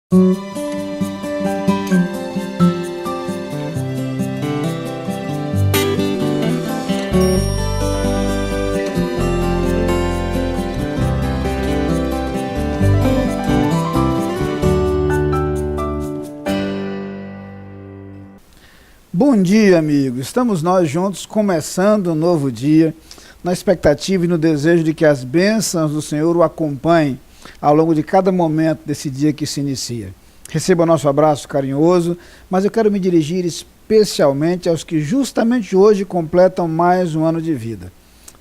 Bom dia, amigo. Estamos nós juntos começando um novo dia, na expectativa e no desejo de que as bênçãos do Senhor o acompanhem ao longo de cada momento desse dia que se inicia. Receba nosso abraço carinhoso, mas eu quero me dirigir especialmente aos que justamente hoje completam mais um ano de vida.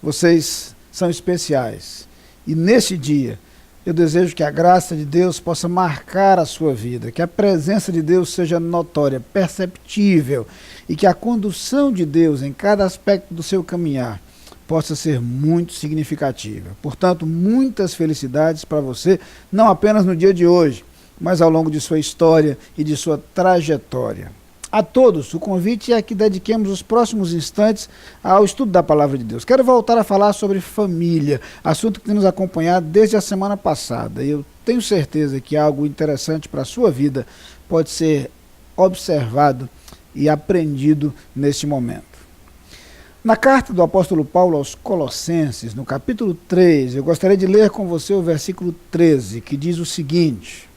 Vocês são especiais e neste dia eu desejo que a graça de Deus possa marcar a sua vida, que a presença de Deus seja notória, perceptível e que a condução de Deus em cada aspecto do seu caminhar possa ser muito significativa. Portanto, muitas felicidades para você, não apenas no dia de hoje, mas ao longo de sua história e de sua trajetória. A todos, o convite é que dediquemos os próximos instantes ao estudo da Palavra de Deus. Quero voltar a falar sobre família, assunto que tem nos acompanhado desde a semana passada. E eu tenho certeza que algo interessante para a sua vida pode ser observado e aprendido neste momento. Na carta do apóstolo Paulo aos Colossenses, no capítulo 3, eu gostaria de ler com você o versículo 13, que diz o seguinte: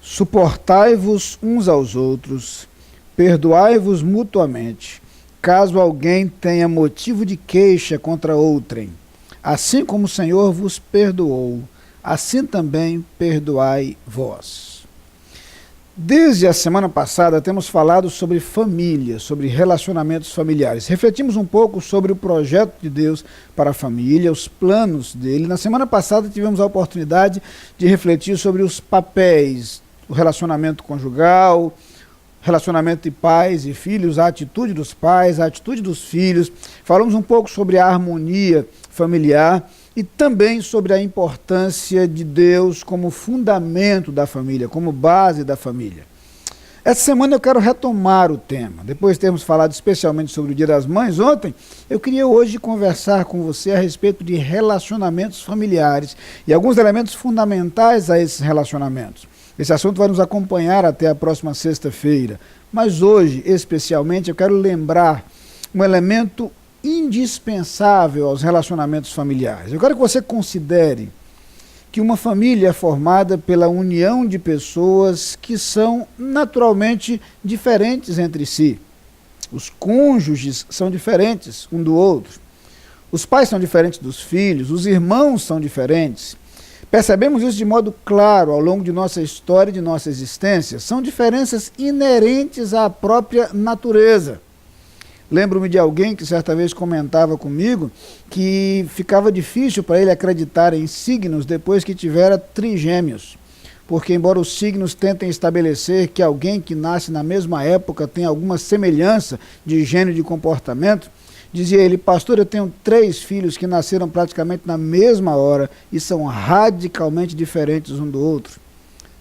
suportai-vos uns aos outros, perdoai-vos mutuamente, caso alguém tenha motivo de queixa contra outrem. Assim como o Senhor vos perdoou, assim também perdoai vós. Desde a semana passada temos falado sobre família, sobre relacionamentos familiares. Refletimos um pouco sobre o projeto de Deus para a família, os planos dele. Na semana passada tivemos a oportunidade de refletir sobre os papéis, o relacionamento conjugal, relacionamento de pais e filhos, a atitude dos pais, a atitude dos filhos. Falamos um pouco sobre a harmonia familiar e também sobre a importância de Deus como fundamento da família, como base da família. Essa semana eu quero retomar o tema. Depois de termos falado especialmente sobre o Dia das Mães ontem, eu queria hoje conversar com você a respeito de relacionamentos familiares e alguns elementos fundamentais a esses relacionamentos. Esse assunto vai nos acompanhar até a próxima sexta-feira, mas hoje, especialmente, eu quero lembrar um elemento indispensável aos relacionamentos familiares. Eu quero que você considere que uma família é formada pela união de pessoas que são naturalmente diferentes entre si. Os cônjuges são diferentes um do outro. Os pais são diferentes dos filhos, os irmãos são diferentes. Percebemos isso de modo claro ao longo de nossa história e de nossa existência. São diferenças inerentes à própria natureza. Lembro-me de alguém que certa vez comentava comigo que ficava difícil para ele acreditar em signos depois que tivera trigêmeos. Porque embora os signos tentem estabelecer que alguém que nasce na mesma época tem alguma semelhança de gênero de comportamento, dizia ele: pastor, eu tenho 3 filhos que nasceram praticamente na mesma hora e são radicalmente diferentes um do outro.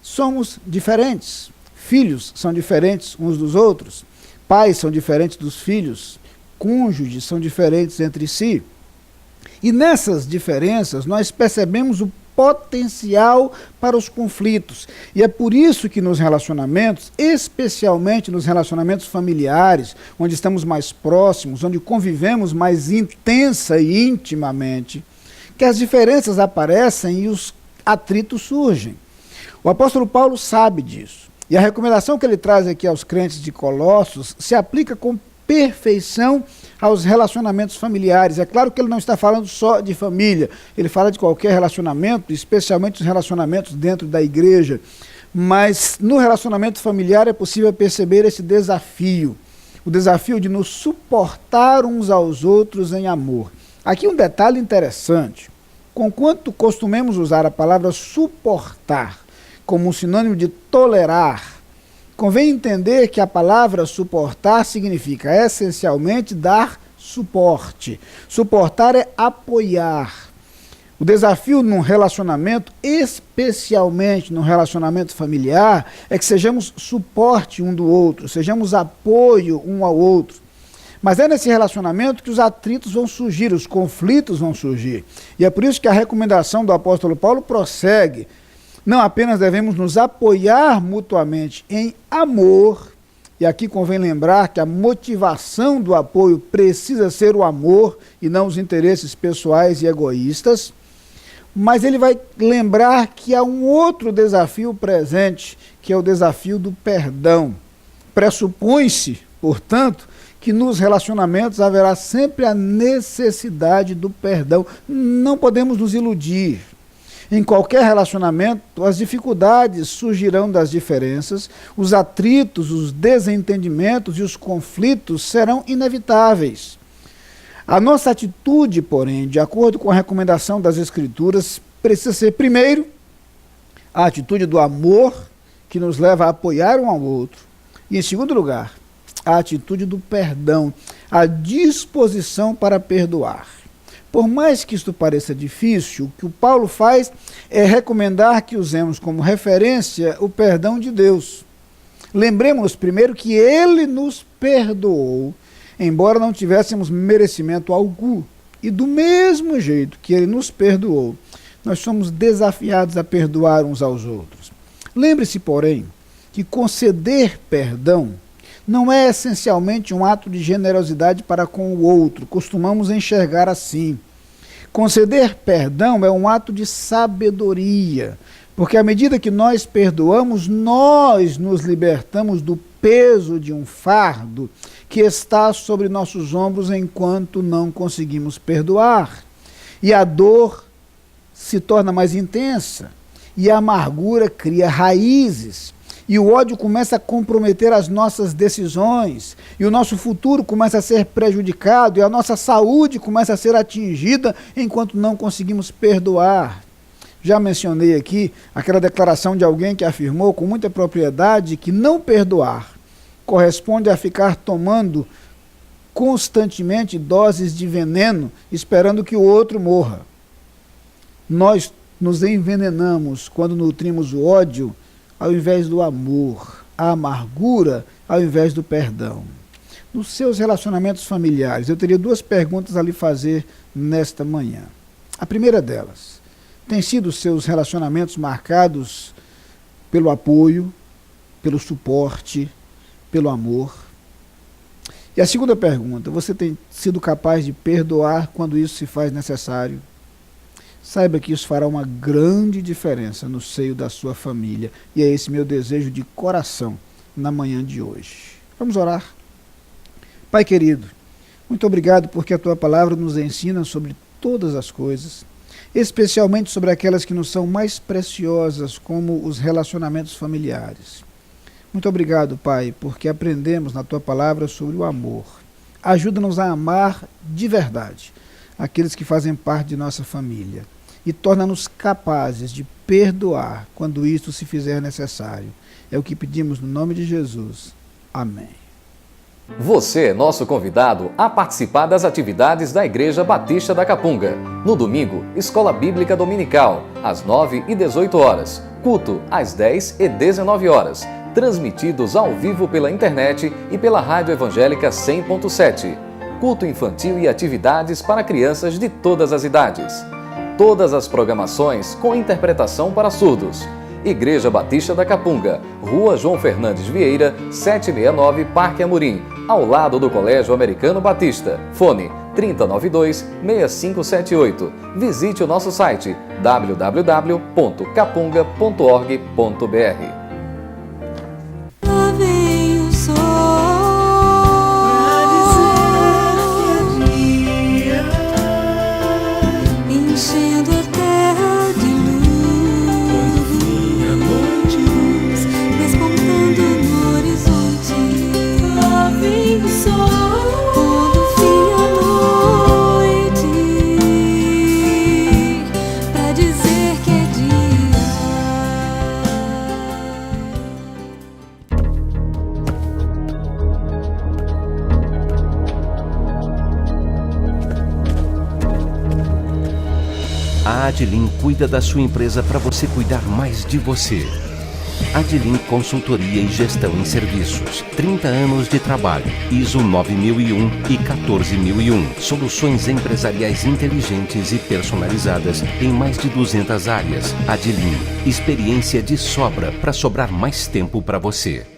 Somos diferentes, filhos são diferentes uns dos outros, pais são diferentes dos filhos, cônjuges são diferentes entre si. E nessas diferenças nós percebemos o potencial para os conflitos. E é por isso que nos relacionamentos, especialmente nos relacionamentos familiares, onde estamos mais próximos, onde convivemos mais intensa e intimamente, que as diferenças aparecem e os atritos surgem. O apóstolo Paulo sabe disso. E a recomendação que ele traz aqui aos crentes de Colossos se aplica com perfeição aos relacionamentos familiares. É claro que ele não está falando só de família, ele fala de qualquer relacionamento, especialmente os relacionamentos dentro da igreja, mas no relacionamento familiar é possível perceber esse desafio, o desafio de nos suportar uns aos outros em amor. Aqui um detalhe interessante: conquanto costumemos usar a palavra suportar como um sinônimo de tolerar, convém entender que a palavra suportar significa essencialmente dar suporte. Suportar é apoiar. O desafio num relacionamento, especialmente no relacionamento familiar, é que sejamos suporte um do outro, sejamos apoio um ao outro. Mas é nesse relacionamento que os atritos vão surgir, os conflitos vão surgir. E é por isso que a recomendação do apóstolo Paulo prossegue. Não apenas devemos nos apoiar mutuamente em amor, e aqui convém lembrar que a motivação do apoio precisa ser o amor e não os interesses pessoais e egoístas, mas ele vai lembrar que há um outro desafio presente, que é o desafio do perdão. Pressupõe-se, portanto, que nos relacionamentos haverá sempre a necessidade do perdão. Não podemos nos iludir. Em qualquer relacionamento, as dificuldades surgirão das diferenças, os atritos, os desentendimentos e os conflitos serão inevitáveis. A nossa atitude, porém, de acordo com a recomendação das Escrituras, precisa ser, primeiro, a atitude do amor, que nos leva a apoiar um ao outro, e, em segundo lugar, a atitude do perdão, a disposição para perdoar. Por mais que isto pareça difícil, o que o Paulo faz é recomendar que usemos como referência o perdão de Deus. Lembremos primeiro que ele nos perdoou, embora não tivéssemos merecimento algum. E do mesmo jeito que ele nos perdoou, nós somos desafiados a perdoar uns aos outros. Lembre-se, porém, que conceder perdão não é essencialmente um ato de generosidade para com o outro. Costumamos enxergar assim. Conceder perdão é um ato de sabedoria, porque à medida que nós perdoamos, nós nos libertamos do peso de um fardo que está sobre nossos ombros enquanto não conseguimos perdoar. E a dor se torna mais intensa, e a amargura cria raízes. E o ódio começa a comprometer as nossas decisões, e o nosso futuro começa a ser prejudicado, e a nossa saúde começa a ser atingida enquanto não conseguimos perdoar. Já mencionei aqui aquela declaração de alguém que afirmou com muita propriedade que não perdoar corresponde a ficar tomando constantemente doses de veneno, esperando que o outro morra. Nós nos envenenamos quando nutrimos o ódio ao invés do amor, a amargura ao invés do perdão. Nos seus relacionamentos familiares, eu teria duas perguntas a lhe fazer nesta manhã. A primeira delas, tem sido os seus relacionamentos marcados pelo apoio, pelo suporte, pelo amor? E a segunda pergunta, você tem sido capaz de perdoar quando isso se faz necessário? Saiba que isso fará uma grande diferença no seio da sua família. E é esse meu desejo de coração na manhã de hoje. Vamos orar. Pai querido, muito obrigado porque a tua palavra nos ensina sobre todas as coisas, especialmente sobre aquelas que nos são mais preciosas, como os relacionamentos familiares. Muito obrigado, Pai, porque aprendemos na tua palavra sobre o amor. Ajuda-nos a amar de verdade aqueles que fazem parte de nossa família. E torna-nos capazes de perdoar quando isto se fizer necessário. É o que pedimos no nome de Jesus. Amém. Você é nosso convidado a participar das atividades da Igreja Batista da Capunga. No domingo, Escola Bíblica Dominical, às 9 e 18 horas. Culto, às 10 e 19 horas. Transmitidos ao vivo pela internet e pela Rádio Evangélica 100.7. Culto infantil e atividades para crianças de todas as idades. Todas as programações com interpretação para surdos. Igreja Batista da Capunga, Rua João Fernandes Vieira, 769, Parque Amorim, ao lado do Colégio Americano Batista. Fone 3092-6578. Visite o nosso site www.capunga.org.br. A Adlin cuida da sua empresa para você cuidar mais de você. Adilin Consultoria e Gestão em Serviços. 30 anos de trabalho. ISO 9001 e 14001. Soluções empresariais inteligentes e personalizadas em mais de 200 áreas. Adilin. Experiência de sobra para sobrar mais tempo para você.